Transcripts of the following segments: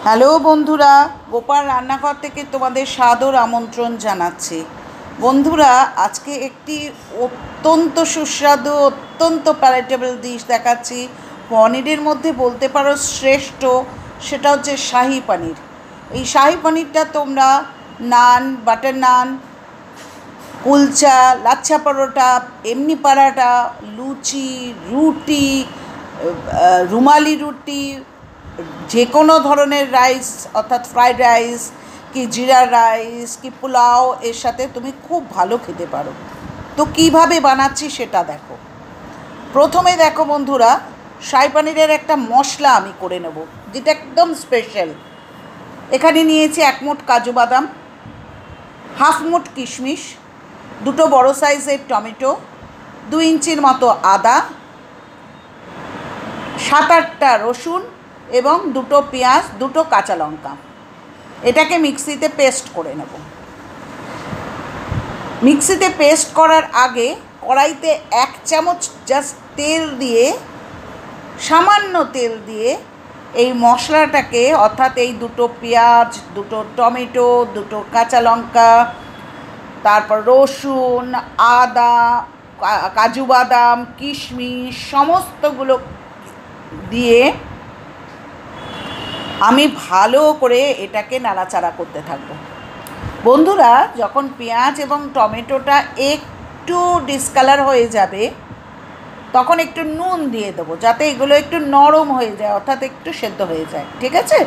Hello বন্ধুরা, গোপাল রান্নাঘর থেকে তোমাদের সাদর আমন্ত্রণ জানাচ্ছি। বন্ধুরা, আজকে একটি অত্যন্ত সুস্বাদু, অত্যন্ত প্যালেটেবল ডিশ দেখাচ্ছি। পনিরের মধ্যে বলতে পারো শ্রেষ্ঠ, সেটা হচ্ছে শাহি পনির। এই শাহি পনিরটা তোমরা নান, বাটার নান, কুলচা, লাচ্ছা পরোটা, এমনি পরাটা, লুচি, রুটি, রুমালি রুটি, যে কোনো ধরনের রাইস অর্থাৎ ফ্রাইড রাইস কি জিরা রাইস কি পোলাও এর সাথে তুমি খুব ভালো খেতে পারো। তো কীভাবে বানাচ্ছি সেটা দেখো। প্রথমে দেখো বন্ধুরা, শাহি পনিরের একটা মশলা আমি করে নেব, যেটা একদম স্পেশাল। এখানে নিয়েছি 1 মুঠ কাজু বাদাম, 1/2 মুঠ কিশমিশ, 2 বড় সাইজের টমেটো, 2 ইঞ্চির মতো আদা, 7-8টা রসুন এবং 2 পেঁয়াজ, 2 কাঁচা লঙ্কা। এটাকে মিক্সিতে পেস্ট করে নেব। মিক্সিতে পেস্ট করার আগে কড়াইতে 1 চামচ জাস্ট তেল দিয়ে, সামান্য তেল দিয়ে এই মশলাটাকে, অর্থাৎ এই 2 পেঁয়াজ, 2 টমেটো, 2 কাঁচা লঙ্কা, তারপর রসুন, আদা, কাজু বাদাম, কিশমিশ সমস্তগুলো দিয়ে আমি ভালো করে এটাকে নাড়াচাড়া করতে থাকবো। বন্ধুরা, যখন পেঁয়াজ এবং টমেটোটা একটু ডিসকালার হয়ে যাবে, তখন একটু নুন দিয়ে দেবো, যাতে এগুলো একটু নরম হয়ে যায়, অর্থাৎ একটু সেদ্ধ হয়ে যায়। ঠিক আছে?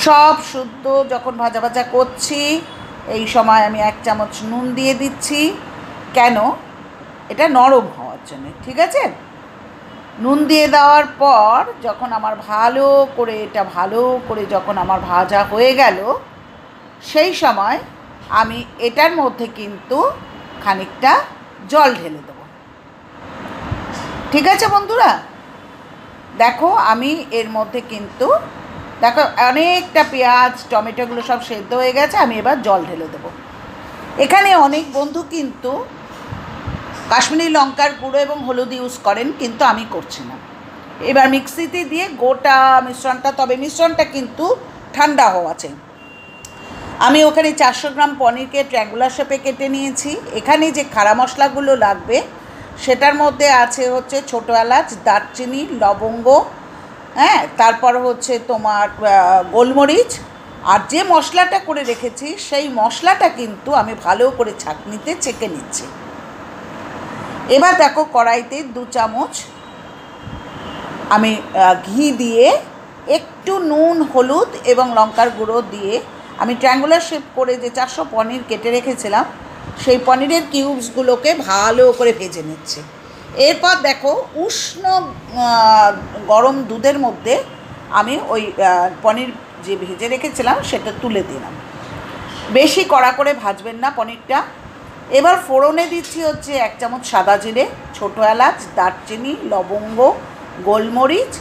সব শুদ্ধ যখন ভাজা ভাজা করছি, এই সময় আমি 1 চামচ নুন দিয়ে দিচ্ছি। কেন? এটা নরম হওয়ার জন্য। ঠিক আছে? নুন দিয়ে দেওয়ার পর যখন আমার ভালো করে যখন আমার ভাজা হয়ে গেল, সেই সময় আমি এটার মধ্যে কিন্তু খানিকটা জল ঢেলে দেবো। ঠিক আছে বন্ধুরা? দেখো, আমি এর মধ্যে কিন্তু দেখো অনেকটা পেঁয়াজ টমেটোগুলো সব সেদ্ধ হয়ে গেছে। আমি এবার জল ঢেলে দেবো। এখানে অনেক বন্ধু কিন্তু কাশ্মীরি লঙ্কার গুঁড়ো এবং হলুদ ইউজ করেন, কিন্তু আমি করছি না। এবার মিক্সিতে দিয়ে গোটা মিশ্রণটা, তবে মিশ্রণটা কিন্তু ঠান্ডা হওয়া চাই। আমি ওখানে 400 গ্রাম পনিরকে ট্রায়াঙ্গুলার শেপে কেটে নিয়েছি। এখানে যে খাড়া মশলাগুলো লাগবে সেটার মধ্যে আছে হচ্ছে ছোটো এলাচ, দারচিনি, লবঙ্গ, তারপর হচ্ছে তোমার গোলমরিচ। আর যে মশলাটা করে রেখেছি সেই মশলাটা কিন্তু আমি ভালো করে ছাঁকনিতে ছেঁকে নিচ্ছি। এবার দেখো, কড়াইতে 2 চামচ আমি ঘি দিয়ে, একটু নুন, হলুদ এবং লঙ্কার গুঁড়ো দিয়ে আমি ট্রায়াঙ্গুলার শেপ করে যে 400 পনির কেটে রেখেছিলাম, সেই পনিরের কিউবসগুলোকে ভালো করে ভেজে নিচ্ছি। এরপর দেখো, উষ্ণ গরম দুধের মধ্যে আমি ওই পনির যে ভেজে রেখেছিলাম সেটা তুলে দিলাম। বেশি কড়া করে ভাজবেন না পনিরটা। এবার ফোড়নে দিচ্ছি হচ্ছে 1 চামচ সাদা জিরে, ছোটো এলাচ, দারচিনি, লবঙ্গ, গোলমরিচ।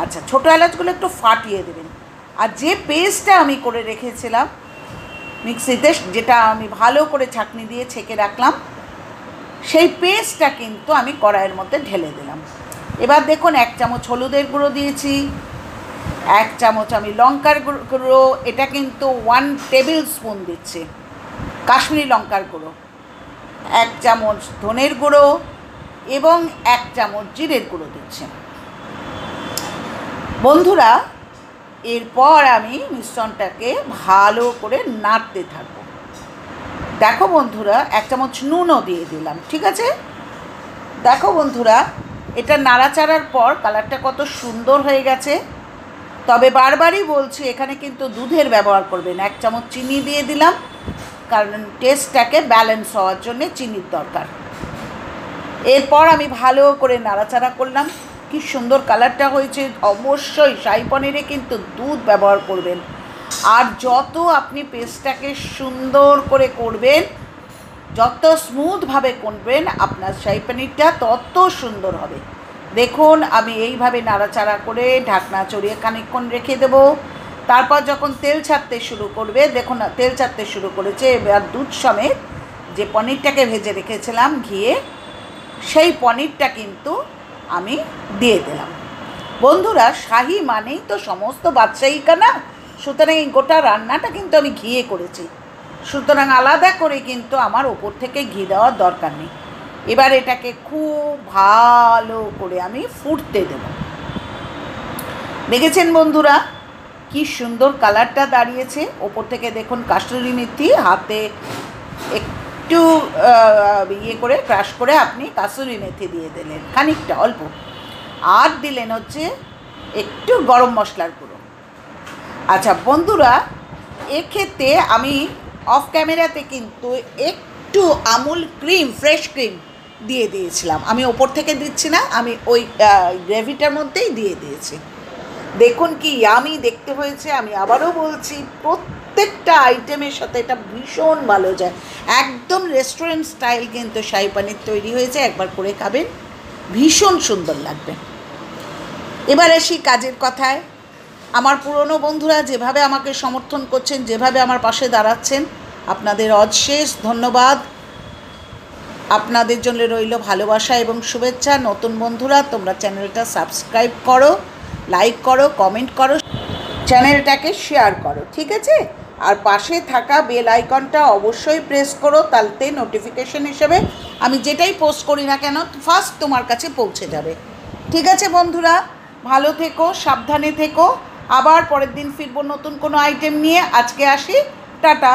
আচ্ছা, ছোটো এলাচগুলো একটু ফাটিয়ে দেবেন। আর যে পেস্টটা আমি করে রেখেছিলাম মিক্সিতে, যেটা আমি ভালো করে ছাঁকনি দিয়ে ছেঁকে রাখলাম, সেই পেস্টটা কিন্তু আমি কড়াইয়ের মধ্যে ঢেলে দিলাম। এবার দেখুন, 1 চামচ হলুদের গুঁড়ো দিয়েছি, 1 চামচ আমি লঙ্কার গুঁড়ো, এটা কিন্তু 1 টেবিল স্পুন দিচ্ছি কাশ্মীরি লঙ্কার গুঁড়ো, 1 চামচ ধনের গুঁড়ো এবং 1 চামচ জিরের গুঁড়ো দিচ্ছি। বন্ধুরা, এরপর আমি মিশ্রণটাকে ভালো করে নাড়তে থাকবো। দেখো বন্ধুরা, 1 চামচ নুনও দিয়ে দিলাম। ঠিক আছে? দেখো বন্ধুরা, এটা নাড়াচাড়ার পর কালারটা কত সুন্দর হয়ে গেছে। তবে বারবারই বলছি, এখানে কিন্তু দুধের ব্যবহার করবেন। 1 চামচ চিনি দিয়ে দিলাম, কারণ টেস্টটাকে ব্যালেন্স হওয়ার জন্যে চিনির দরকার। এরপর আমি ভালো করে নাড়াচাড়া করলাম। কি সুন্দর কালারটা হয়েছে। অবশ্যই শাহি পনিরে কিন্তু দুধ ব্যবহার করবেন। আর যত আপনি পেস্টটাকে সুন্দর করে করবেন, যত স্মুথভাবে করবেন, আপনার শাহি পনিরটা তত সুন্দর হবে। দেখুন, আমি এইভাবে নাড়াচাড়া করে ঢাকনা চড়িয়ে খানিকক্ষণ রেখে দেবো। তারপর যখন তেল ছাড়তে শুরু করবে, দেখুন তেল ছাড়তে শুরু করেছে, এবার দুধ সমেত যে পনিরটাকে ভেজে রেখেছিলাম ঘিয়ে, সেই পনিরটা কিন্তু আমি দিয়ে দিলাম। বন্ধুরা, শাহি মানেই তো সমস্ত বাদশাহিকা না, সুতরাং এই গোটা রান্নাটা কিন্তু আমি ঘিয়ে করেছি, সুতরাং আলাদা করে কিন্তু আমার ওপর থেকে ঘি দেওয়ার দরকার নেই। এবার এটাকে খুব ভালো করে আমি ফুটতে দেব। দেখেছেন বন্ধুরা কি সুন্দর কালারটা দাঁড়িয়েছে। ওপর থেকে দেখুন কাসুরি মেথি হাতে একটু ইয়ে করে ক্রাশ করে আপনি কাসুরি মেথি দিয়ে দিলেন খানিকটা, অল্প, আর দিলেন হচ্ছে একটু গরম মশলার গুঁড়ো। আচ্ছা বন্ধুরা, এক্ষেত্রে আমি অফ ক্যামেরাতে কিন্তু একটু আমুল ক্রিম, ফ্রেশ ক্রিম দিয়ে দিয়েছিলাম। আমি ওপর থেকে দিচ্ছি না, আমি ওই গ্রেভিটার মধ্যেই দিয়ে দিয়েছি। দেখুন কি ইয়ামি দেখতে হয়েছে। আমি আবারও বলছি, প্রত্যেকটা আইটেমের সাথে এটা ভীষণ ভালো যায়। একদম রেস্টুরেন্ট স্টাইল কিন্তু শাহী পানির তৈরি হয়েছে, একবার করে খাবেন, ভীষণ সুন্দর লাগবে। এবার আসি কাজের কথায়। আমার পুরনো বন্ধুরা যেভাবে আমাকে সমর্থন করছেন, যেভাবে আমার পাশে দাঁড়াচ্ছেন, আপনাদের অশেষ ধন্যবাদ। আপনাদের জন্য রইল ভালোবাসা এবং শুভেচ্ছা। নতুন বন্ধুরা তোমরা চ্যানেলটা সাবস্ক্রাইব করো, লাইক করো, কমেন্ট করো, চ্যানেলটাকে শেয়ার করো, ঠিক আছে? আর পাশে থাকা বেল আইকনটা অবশ্যই প্রেস করো, তাতে নোটিফিকেশন হিসেবে আমি যেটাই পোস্ট করি না কেন ফার্স্ট তোমার কাছে পৌঁছে যাবে। ঠিক আছে বন্ধুরা, ভালো থেকো, সাবধানে থেকো। আবার পরের দিন ফিরবো নতুন কোনো আইটেম নিয়ে। আজকে আসি, টাটা।